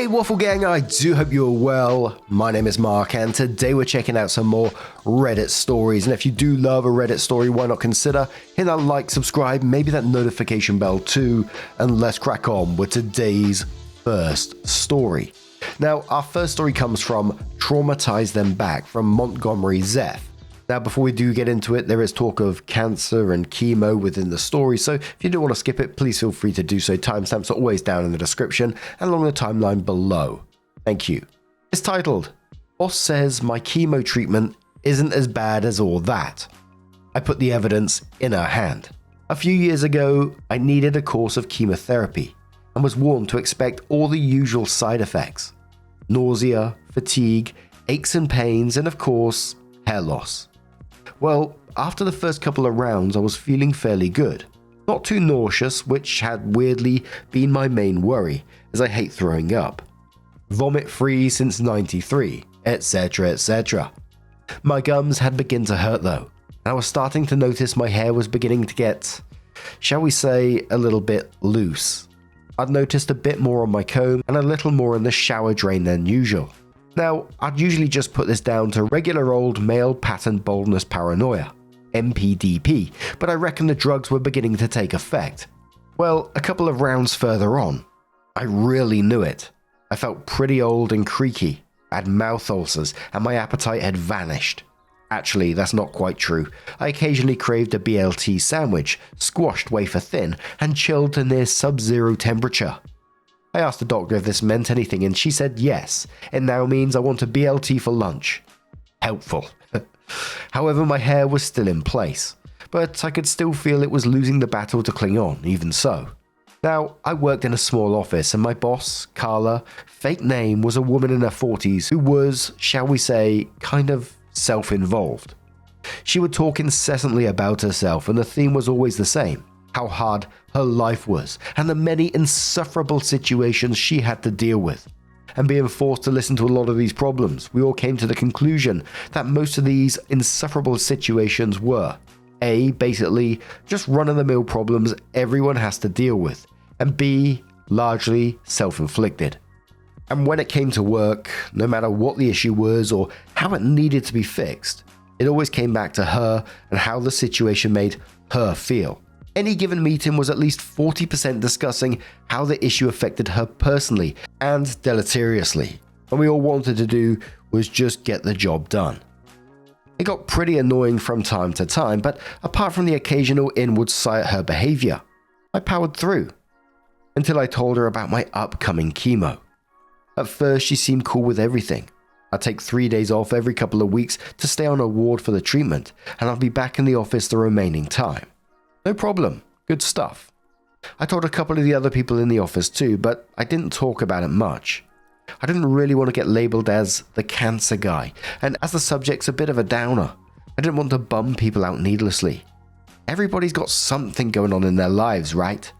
Hey Waffle Gang, I do hope you're well. My name is Mark and today we're checking out some more Reddit stories. And if you do love a Reddit story, why not consider hitting that like, subscribe, maybe that notification bell too, and let's crack on with today's first story. Now, our first story comes from Traumatize Them Back from Montgomery Zeph. Now, before we do get into it, there is talk of cancer and chemo within the story, so if you do want to skip it, please feel free to do so. Timestamps are always down in the description and along the timeline below. Thank you. It's titled, Boss Says My Chemo Treatment Isn't As Bad As All That. I put the evidence in her hand. A few years ago, I needed a course of chemotherapy and was warned to expect all the usual side effects. Nausea, fatigue, aches and pains, and of course, hair loss. Well, after the first couple of rounds, I was feeling fairly good. Not too nauseous, which had weirdly been my main worry, as I hate throwing up. Vomit free since '93, etc, etc. My gums had begun to hurt though, and I was starting to notice my hair was beginning to get, shall we say, a little bit loose. I'd noticed a bit more on my comb and a little more in the shower drain than usual. Now, I'd usually just put this down to regular old male pattern baldness paranoia, MPDP, but I reckon the drugs were beginning to take effect. Well, a couple of rounds further on, I really knew it. I felt pretty old and creaky, I had mouth ulcers, and my appetite had vanished. Actually, that's not quite true. I occasionally craved a BLT sandwich, squashed wafer thin, and chilled to near sub-zero temperature. I asked the doctor if this meant anything and she said yes, it now means I want a BLT for lunch. Helpful. However, my hair was still in place, but I could still feel it was losing the battle to cling on, even so. Now, I worked in a small office and my boss, Carla, fake name, was a woman in her 40s who was, shall we say, kind of self-involved. She would talk incessantly about herself and the theme was always the same. How hard her life was, and the many insufferable situations she had to deal with. And being forced to listen to a lot of these problems, we all came to the conclusion that most of these insufferable situations were A, basically just run-of-the-mill problems everyone has to deal with, and B, largely self-inflicted. And when it came to work, no matter what the issue was or how it needed to be fixed, it always came back to her and how the situation made her feel. Any given meeting was at least 40% discussing how the issue affected her personally and deleteriously, and we all wanted to do was just get the job done. It got pretty annoying from time to time, but apart from the occasional inward sigh at her behavior, I powered through, until I told her about my upcoming chemo. At first she seemed cool with everything. I'd take 3 days off every couple of weeks to stay on a ward for the treatment, and I'd be back in the office the remaining time. No problem, good stuff. I told a couple of the other people in the office too, but I didn't talk about it much. I didn't really want to get labelled as the cancer guy, and as the subject's a bit of a downer, I didn't want to bum people out needlessly. Everybody's got something going on in their lives, right?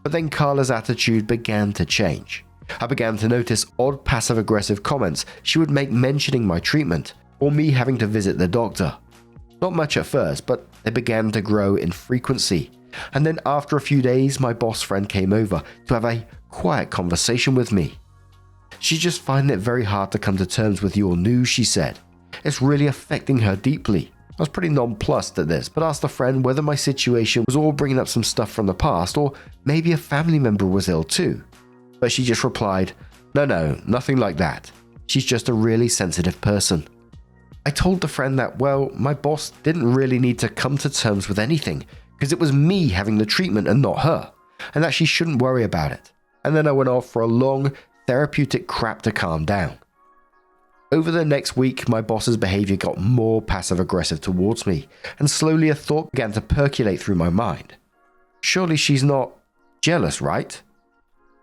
But then Carla's attitude began to change. I began to notice odd passive-aggressive comments she would make mentioning my treatment, or me having to visit the doctor. Not much at first, but they began to grow in frequency. And then after a few days, my boss friend came over to have a quiet conversation with me. She's just finding it very hard to come to terms with your news, she said. It's really affecting her deeply. I was pretty nonplussed at this, but asked a friend whether my situation was all bringing up some stuff from the past, or maybe a family member was ill too. But she just replied, no, nothing like that. She's just a really sensitive person. I told the friend that, well, my boss didn't really need to come to terms with anything because it was me having the treatment and not her, and that she shouldn't worry about it. And then I went off for a long, therapeutic crap to calm down. Over the next week, my boss's behavior got more passive-aggressive towards me, and slowly a thought began to percolate through my mind. Surely she's not jealous, right?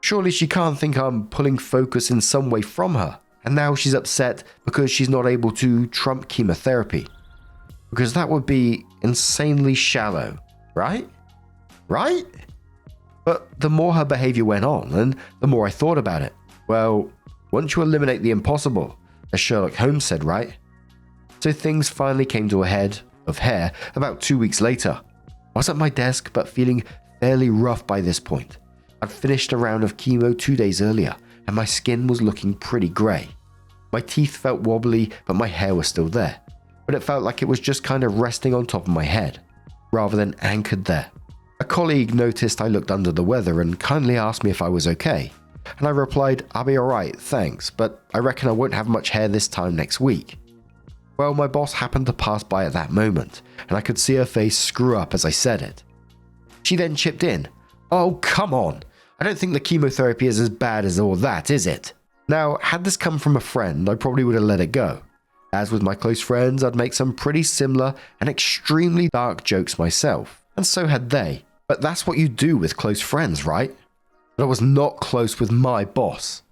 Surely she can't think I'm pulling focus in some way from her. And now she's upset because she's not able to trump chemotherapy. Because that would be insanely shallow, right? Right? But the more her behavior went on, and the more I thought about it, well, once you eliminate the impossible, as Sherlock Holmes said, right? So things finally came to a head of hair about 2 weeks later. I was at my desk but feeling fairly rough by this point. I'd finished a round of chemo 2 days earlier, and my skin was looking pretty grey. My teeth felt wobbly, but my hair was still there. But it felt like it was just kind of resting on top of my head, rather than anchored there. A colleague noticed I looked under the weather and kindly asked me if I was okay. And I replied, "I'll be alright, thanks, but I reckon I won't have much hair this time next week." Well, my boss happened to pass by at that moment, and I could see her face screw up as I said it. She then chipped in, "Oh, come on. I don't think the chemotherapy is as bad as all that, is it?" Now, had this come from a friend, I probably would have let it go. As with my close friends, I'd make some pretty similar and extremely dark jokes myself, and so had they. But that's what you do with close friends, right? But I was not close with my boss.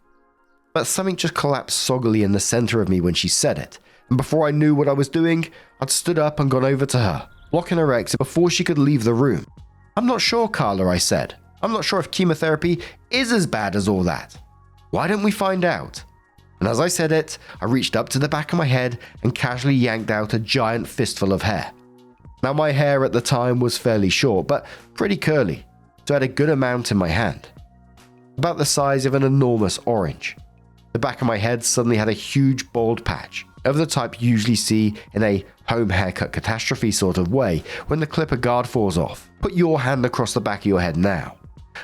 But something just collapsed soggily in the center of me when she said it, and before I knew what I was doing, I'd stood up and gone over to her, blocking her exit before she could leave the room. "I'm not sure, Carla," I said. "I'm not sure if chemotherapy is as bad as all that. Why don't we find out?" And as I said it, I reached up to the back of my head and casually yanked out a giant fistful of hair. Now, my hair at the time was fairly short, but pretty curly, so I had a good amount in my hand. About the size of an enormous orange. The back of my head suddenly had a huge bald patch, of the type you usually see in a home haircut catastrophe sort of way when the clipper guard falls off. Put your hand across the back of your head now.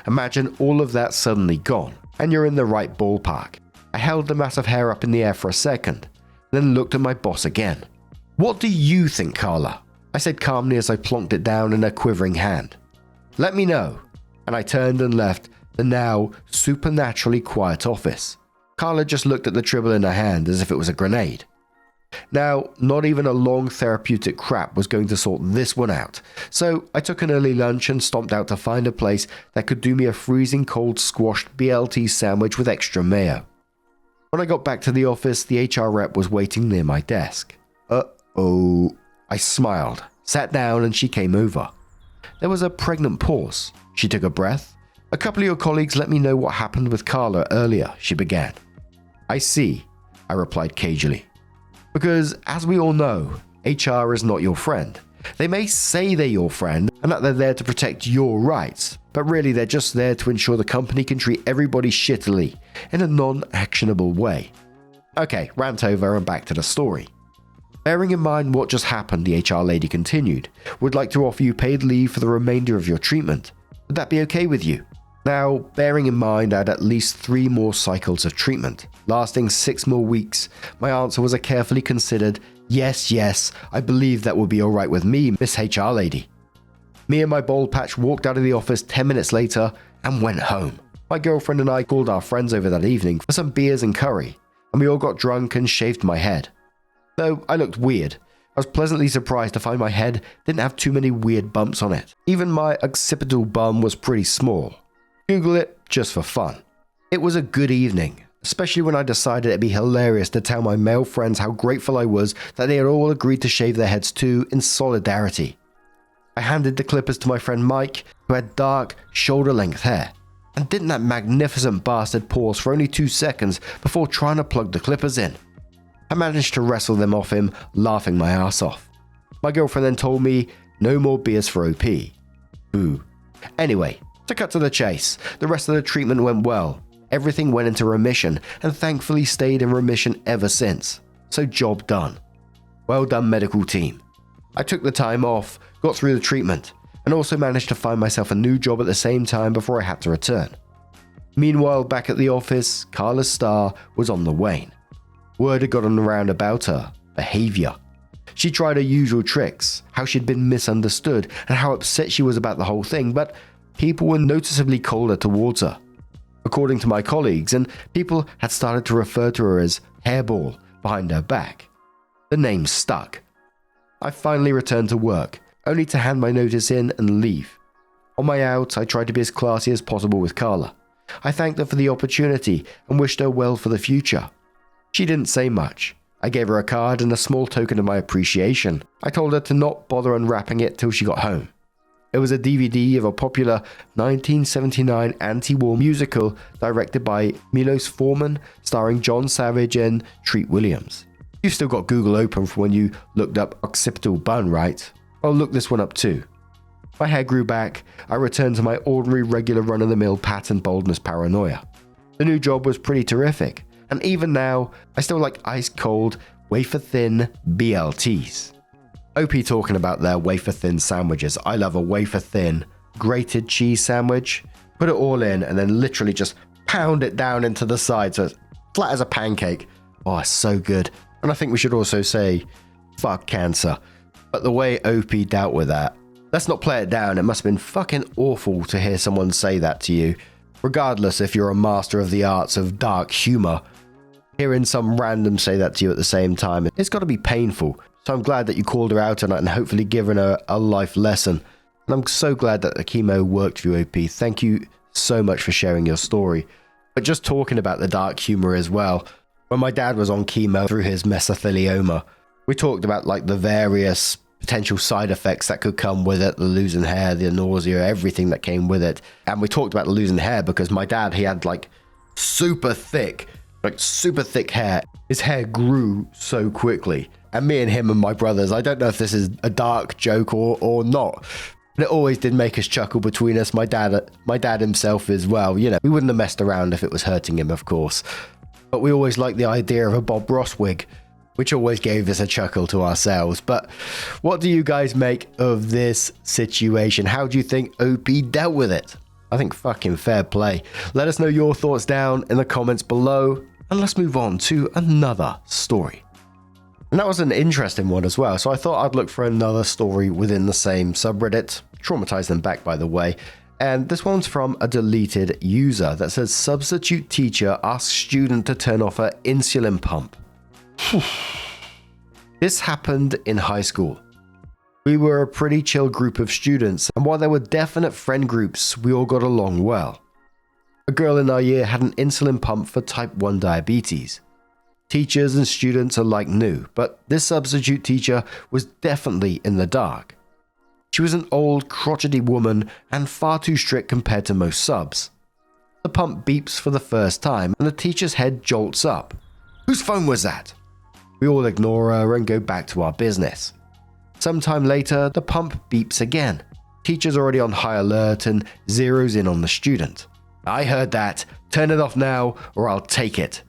Imagine all of that suddenly gone, and you're in the right ballpark. I held the mass of hair up in the air for a second, then looked at my boss again. "What do you think, Carla?" I said calmly as I plonked it down in a quivering hand. "Let me know." And I turned and left the now supernaturally quiet office. Carla just looked at the tribble in her hand as if it was a grenade. Now, not even a long therapeutic crap was going to sort this one out, so I took an early lunch and stomped out to find a place that could do me a freezing cold squashed BLT sandwich with extra mayo. When I got back to the office, the HR rep was waiting near my desk. "Uh-oh." I smiled, sat down, and she came over. There was a pregnant pause. She took a breath. "A couple of your colleagues let me know what happened with Carla earlier," she began. "I see," I replied cagely. Because, as we all know, HR is not your friend. They may say they're your friend and that they're there to protect your rights, but really they're just there to ensure the company can treat everybody shittily in a non-actionable way. Okay, rant over and back to the story. Bearing in mind what just happened, the HR lady continued, "Would like to offer you paid leave for the remainder of your treatment. Would that be okay with you?" Now, bearing in mind I had at least 3 more cycles of treatment, lasting 6 more weeks, my answer was a carefully considered, yes, I believe that would be alright with me, Miss HR lady. Me and my bald patch walked out of the office 10 minutes later and went home. My girlfriend and I called our friends over that evening for some beers and curry, and we all got drunk and shaved my head. Though I looked weird, I was pleasantly surprised to find my head didn't have too many weird bumps on it. Even my occipital bum was pretty small. Google it just for fun. It was a good evening, especially when I decided it'd be hilarious to tell my male friends how grateful I was that they had all agreed to shave their heads too in solidarity. I handed the clippers to my friend Mike, who had dark, shoulder-length hair. And didn't that magnificent bastard pause for only 2 seconds before trying to plug the clippers in? I managed to wrestle them off him, laughing my ass off. My girlfriend then told me, no more beers for OP. Boo. Anyway, to cut to the chase, the rest of the treatment went well. Everything went into remission, and thankfully stayed in remission ever since. So job done. Well done, medical team. I took the time off, got through the treatment, and also managed to find myself a new job at the same time before I had to return. Meanwhile, back at the office, Carla's star was on the wane. Word had gotten around about her behavior. She tried her usual tricks, how she'd been misunderstood, and how upset she was about the whole thing, but people were noticeably colder towards her. According to my colleagues, and people had started to refer to her as Hairball behind her back. The name stuck. I finally returned to work, only to hand my notice in and leave. On my out, I tried to be as classy as possible with Carla. I thanked her for the opportunity and wished her well for the future. She didn't say much. I gave her a card and a small token of my appreciation. I told her to not bother unwrapping it till she got home. It was a DVD of a popular 1979 anti-war musical directed by Milos Forman, starring John Savage and Treat Williams. You've still got Google open for when you looked up occipital bun, right? I'll look this one up too. My hair grew back. I returned to my ordinary regular run-of-the-mill pattern baldness paranoia. The new job was pretty terrific, and even now, I still like ice cold, wafer thin BLTs. OP talking about their wafer thin sandwiches. I love a wafer thin grated cheese sandwich. Put it all in and then literally just pound it down into the side so it's flat as a pancake. Oh, it's so good. And I think we should also say, fuck cancer. But the way OP dealt with that, let's not play it down. It must have been fucking awful to hear someone say that to you. Regardless if you're a master of the arts of dark humor, hearing some random say that to you at the same time, it's got to be painful. So I'm glad that you called her out on it and hopefully given her a life lesson. And I'm so glad that the chemo worked for you, OP. Thank you so much for sharing your story. But just talking about the dark humor as well, when my dad was on chemo through his mesothelioma, we talked about like the various potential side effects that could come with it, the losing hair, the nausea, everything that came with it. And we talked about the losing hair because my dad, he had like super thick hair. His hair grew so quickly. And me and him and my brothers, I don't know if this is a dark joke or not, but it always did make us chuckle between us. My dad himself as well. You know, we wouldn't have messed around if it was hurting him, of course. But we always liked the idea of a Bob Ross wig, which always gave us a chuckle to ourselves. But what do you guys make of this situation? How do you think OP dealt with it? I think fucking fair play. Let us know your thoughts down in the comments below, and let's move on to another story. And that was an interesting one as well, so I thought I'd look for another story within the same subreddit. Traumatized them back, by the way. And this one's from a deleted user that says, substitute teacher asks student to turn off her insulin pump. This happened in high school. We were a pretty chill group of students, and while there were definite friend groups, we all got along well. A girl in our year had an insulin pump for type 1 diabetes. Teachers and students alike knew, but this substitute teacher was definitely in the dark. She was an old, crotchety woman and far too strict compared to most subs. The pump beeps for the first time, and the teacher's head jolts up. Whose phone was that? We all ignore her and go back to our business. Sometime later, the pump beeps again. Teacher's already on high alert and zeroes in on the student. I heard that. Turn it off now or I'll take it.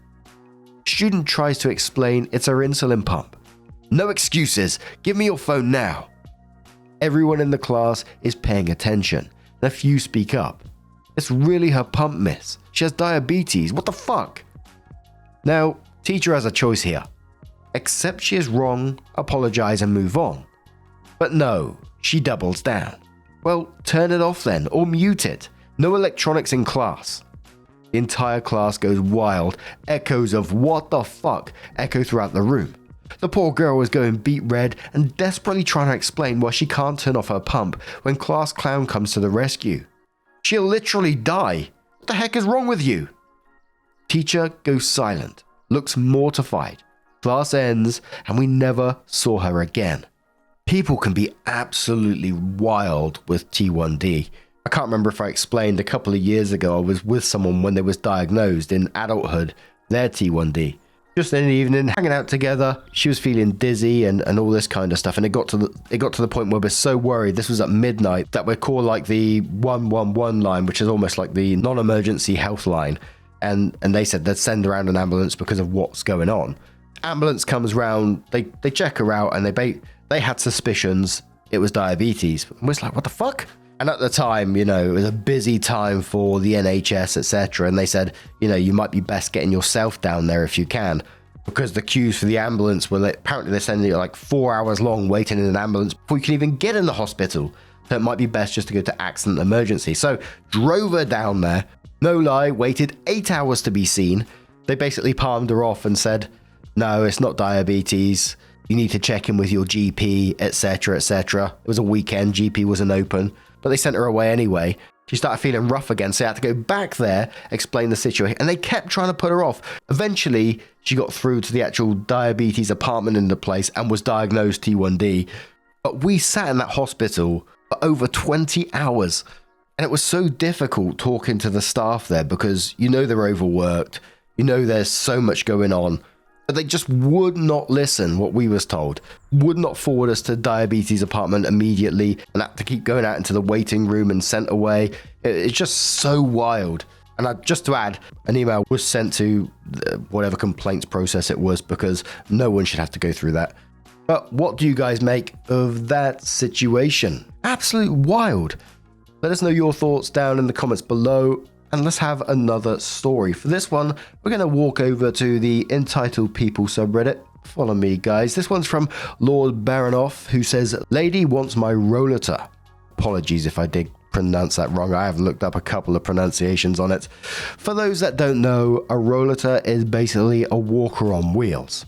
Student tries to explain it's her insulin pump. No excuses. Give me your phone now. Everyone in the class is paying attention, and a few speak up. It's really her pump, miss. She has diabetes. What the fuck? Now, teacher has a choice here. Accept she is wrong, apologize and move on. But no, she doubles down. Well, turn it off then, or mute it. No electronics in class. The entire class goes wild. Echoes of what the fuck echo throughout the room. The poor girl is going beet red and desperately trying to explain why she can't turn off her pump when class clown comes to the rescue. She'll literally die. What the heck is wrong with you? Teacher goes silent, looks mortified. Class ends and we never saw her again. People can be absolutely wild with T1D. I can't remember if I explained a couple of years ago I was with someone when they was diagnosed in adulthood, their T1D. Just in the evening, hanging out together, she was feeling dizzy and all this kind of stuff. And it got to the point where we're so worried, this was at midnight, that we're called like the 111 line, which is almost like the non-emergency health line. And they said they'd send around an ambulance because of what's going on. Ambulance comes round, they check her out, and they had suspicions it was diabetes. And we're just like, what the fuck? And at the time, you know, it was a busy time for the NHS, etc. And they said, you know, you might be best getting yourself down there if you can, because the queues for the ambulance were apparently they're sending you like 4 hours long waiting in an ambulance before you can even get in the hospital. So it might be best just to go to accident emergency. So drove her down there. No lie, waited 8 hours to be seen. They basically palmed her off and said, no, it's not diabetes. You need to check in with your GP, etc., etc. It was a weekend. GP wasn't open. But they sent her away anyway. She started feeling rough again, so they had to go back there, explain the situation, and they kept trying to put her off. Eventually, she got through to the actual diabetes apartment in the place and was diagnosed T1D. But we sat in that hospital for over 20 hours, and it was so difficult talking to the staff there because you know they're overworked, you know there's so much going on. But they just would not listen what we was told, would not forward us to diabetes apartment immediately and had to keep going out into the waiting room and sent away. It's just so wild. And just to add, an email was sent to whatever complaints process it was, because no one should have to go through that. But what do you guys make of that situation? Absolute wild. Let us know your thoughts down in the comments below, and let's have another story. For this one, we're going to walk over to the Entitled People subreddit. Follow me, guys. This one's from LordBaranof, who says, "Lady wants my rollator." Apologies if I did pronounce that wrong. I have looked up a couple of pronunciations on it. For those that don't know, a rollator is basically a walker on wheels.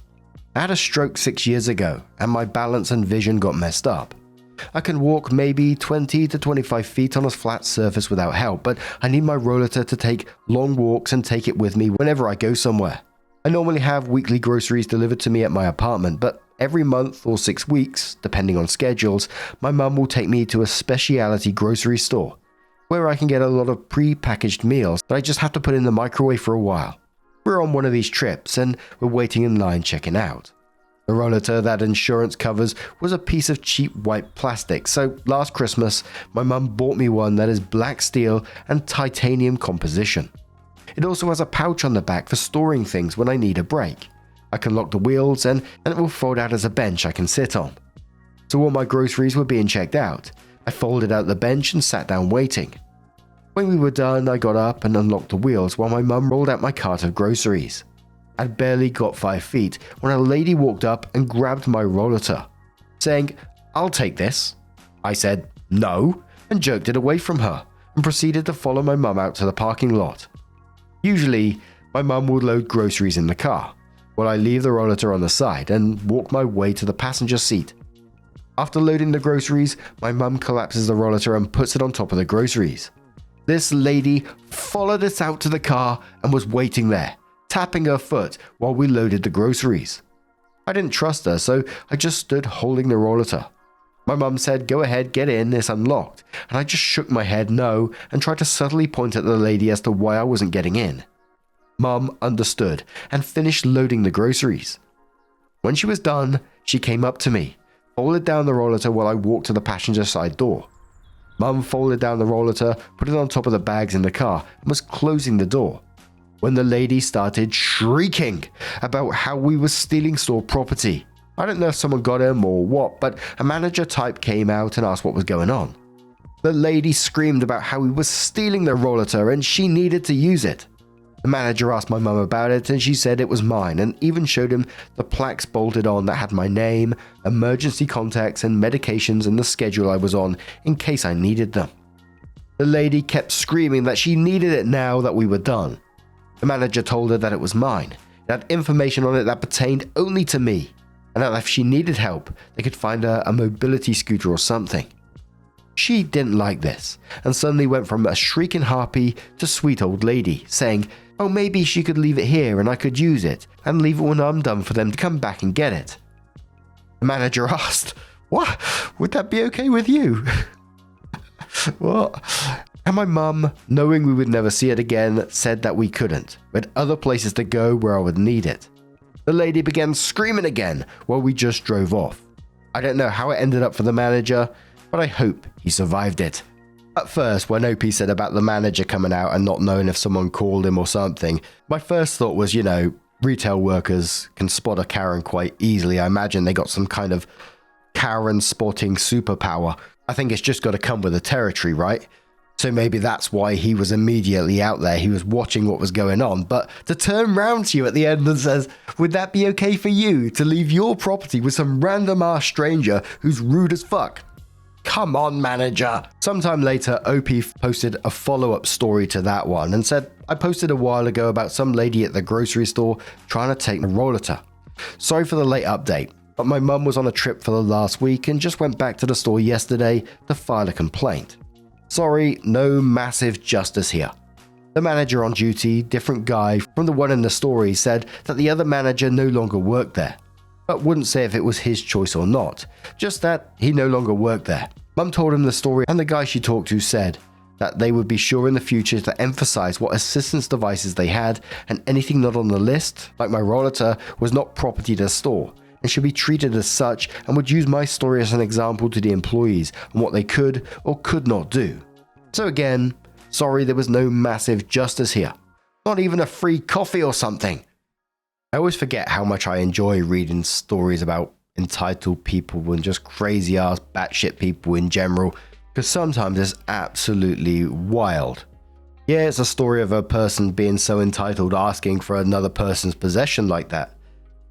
I had a stroke 6 years ago, and my balance and vision got messed up. I can walk maybe 20 to 25 feet on a flat surface without help, but I need my rollator to take long walks and take it with me whenever I go somewhere. I normally have weekly groceries delivered to me at my apartment, but every month or 6 weeks, depending on schedules, my mum will take me to a specialty grocery store where I can get a lot of pre-packaged meals that I just have to put in the microwave for a while. We're on one of these trips and we're waiting in line checking out. The rollator that insurance covers was a piece of cheap white plastic, so last Christmas my mum bought me one that is black steel and titanium composition. It also has a pouch on the back for storing things when I need a break. I can lock the wheels and it will fold out as a bench I can sit on. So all my groceries were being checked out. I folded out the bench and sat down waiting. When we were done, I got up and unlocked the wheels while my mum rolled out my cart of groceries. I'd barely got 5 feet when a lady walked up and grabbed my rollator, saying, "I'll take this." I said, "No," and jerked it away from her and proceeded to follow my mum out to the parking lot. Usually, my mum would load groceries in the car, while I leave the rollator on the side and walk my way to the passenger seat. After loading the groceries, my mum collapses the rollator and puts it on top of the groceries. This lady followed us out to the car and was waiting there, tapping her foot while we loaded the groceries. I didn't trust her, so I just stood holding the rollator. My mum said, "Go ahead, get in, it's unlocked," and I just shook my head no and tried to subtly point at the lady as to why I wasn't getting in. Mum understood and finished loading the groceries. When she was done, she came up to me, folded down the rollator while I walked to the passenger side door. Mum folded down the rollator, put it on top of the bags in the car, and was closing the door when the lady started shrieking about how we were stealing store property. I don't know if someone got him or what, but a manager type came out and asked what was going on. The lady screamed about how we were stealing the rollator and she needed to use it. The manager asked my mum about it and she said it was mine, and even showed him the plaques bolted on that had my name, emergency contacts and medications and the schedule I was on in case I needed them. The lady kept screaming that she needed it now that we were done. The manager told her that it was mine. It had information on it that pertained only to me, and that if she needed help, they could find her a mobility scooter or something. She didn't like this, and suddenly went from a shrieking harpy to sweet old lady, saying, "Oh, maybe she could leave it here and I could use it, and leave it when I'm done for them to come back and get it." The manager asked, "What? Would that be okay with you?" What? And my mum, knowing we would never see it again, said that we couldn't. We had other places to go where I would need it. The lady began screaming again while we just drove off. I don't know how it ended up for the manager, but I hope he survived it. At first, when OP said about the manager coming out and not knowing if someone called him or something, my first thought was, retail workers can spot a Karen quite easily. I imagine they got some kind of Karen spotting superpower. I think it's just got to come with the territory, right? So maybe that's why he was immediately out there. He was watching what was going on. But to turn round to you at the end and says, "Would that be okay for you to leave your property with some random ass stranger who's rude as fuck?" Come on, manager. Sometime later, OP posted a follow-up story to that one and said, "I posted a while ago about some lady at the grocery store trying to take my rollator. Sorry for the late update, but my mum was on a trip for the last week and just went back to the store yesterday to file a complaint. Sorry, no massive justice here." The manager on duty, different guy from the one in the story, said that the other manager no longer worked there, but wouldn't say if it was his choice or not, just that he no longer worked there. Mum told him the story, and the guy she talked to said that they would be sure in the future to emphasize what assistance devices they had, and anything not on the list, like my rollator, was not property to the store and should be treated as such, and would use my story as an example to the employees on what they could or could not do. So again, Sorry, there was no massive justice here. Not even a free coffee or something. I always forget how much I enjoy reading stories about entitled people and just crazy ass batshit people in general, because sometimes it's absolutely wild. Yeah, it's a story of a person being so entitled asking for another person's possession like that.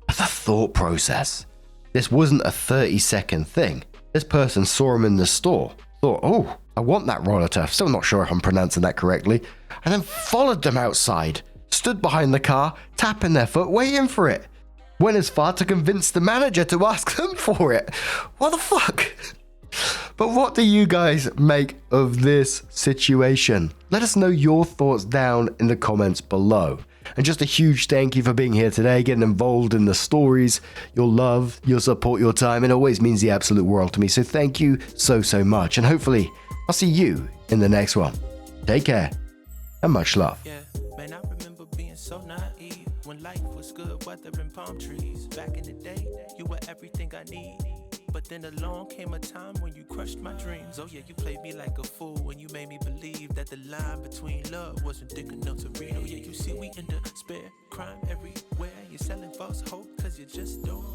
But the thought process. This wasn't a 30-second thing. This person saw him in the store, thought, oh, I want that roller. Still not sure if I'm pronouncing that correctly. And then followed them outside, stood behind the car, tapping their foot, waiting for it. Went as far to convince the manager to ask them for it. What the fuck? But what do you guys make of this situation? Let us know your thoughts down in the comments below. And just a huge thank you for being here today, getting involved in the stories. Your love, your support, your time, it always means the absolute world to me. So thank you so much. And hopefully I'll see you in the next one. Take care and much love. Yeah, man, I remember being so naive when life was good, weather and palm trees. Back in the day, you were everything I need. But then along came a time when you crushed my dreams. Oh yeah, you played me like a fool when you made me believe that the line between love wasn't thick enough to read. Oh yeah, you see we in despair, crime everywhere. You're selling false hope cause you just don't